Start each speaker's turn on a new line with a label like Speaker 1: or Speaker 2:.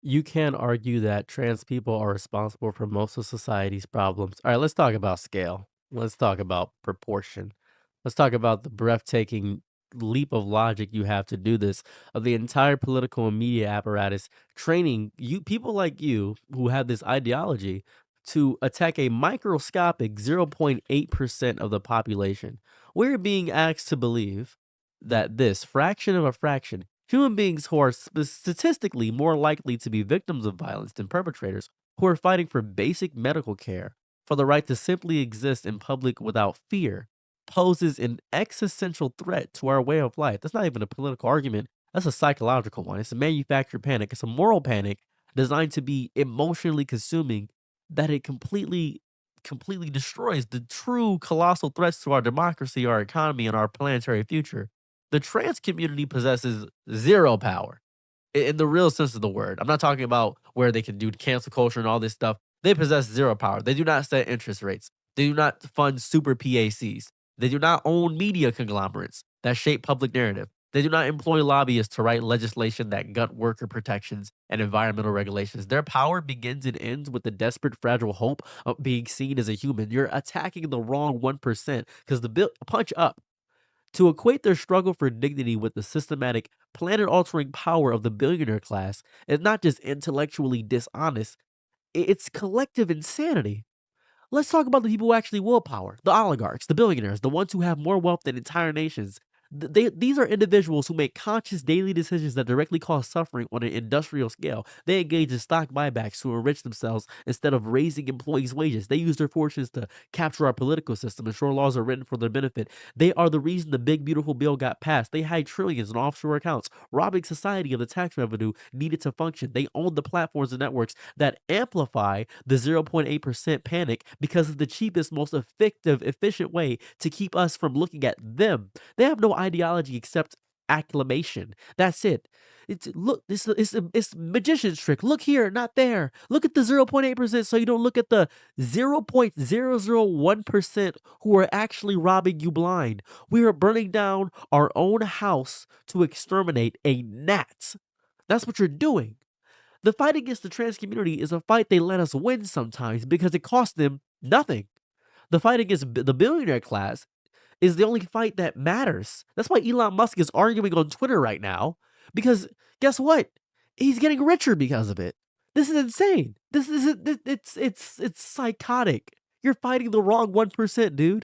Speaker 1: You can argue that trans people are responsible for most of society's problems. All right, let's talk about scale. Let's talk about proportion. Let's talk about the breathtaking leap of logic you have to do this of the entire political and media apparatus training you people like you who have this ideology to attack a microscopic 0.8% of the population. We're being asked to believe that this fraction of a fraction, human beings who are statistically more likely to be victims of violence than perpetrators, who are fighting for basic medical care, for the right to simply exist in public without fear, poses an existential threat to our way of life. That's not even a political argument. That's a psychological one. It's a manufactured panic. It's a moral panic designed to be emotionally consuming that it completely destroys the true colossal threats to our democracy, our economy, and our planetary future. The trans community possesses zero power in the real sense of the word. I'm not talking about where they can do cancel culture and all this stuff. They possess zero power. They do not set interest rates. They do not fund super PACs. They do not own media conglomerates that shape public narrative. They do not employ lobbyists to write legislation that gut worker protections and environmental regulations. Their power begins and ends with the desperate, fragile hope of being seen as a human. You're attacking the wrong 1% because the bill punch up to equate their struggle for dignity with the systematic, planet altering power of the billionaire class is not just intellectually dishonest, it's collective insanity. Let's talk about the people who actually will power, the oligarchs, the billionaires, the ones who have more wealth than entire nations. These are individuals who make conscious daily decisions that directly cause suffering on an industrial scale. They engage in stock buybacks to enrich themselves instead of raising employees' wages. They use their fortunes to capture our political system, ensure laws are written for their benefit. They are the reason the big, beautiful bill got passed. They hide trillions in offshore accounts, robbing society of the tax revenue needed to function. They own the platforms and networks that amplify the 0.8% panic because it's the cheapest, most effective, efficient way to keep us from looking at them. They have no ideology except acclamation. That's it. It's look, it's magician's trick. Look here, not there. Look at the 0.8% so you don't look at the 0.001% who are actually robbing you blind. We are burning down our own house to exterminate a gnat. That's what you're doing. The fight against the trans community is a fight they let us win sometimes because it costs them nothing. The fight against the billionaire class is the only fight that matters. That's why Elon Musk is arguing on Twitter right now because guess what? He's getting richer because of it. This is insane. This is it's psychotic. You're fighting the wrong 1%, dude.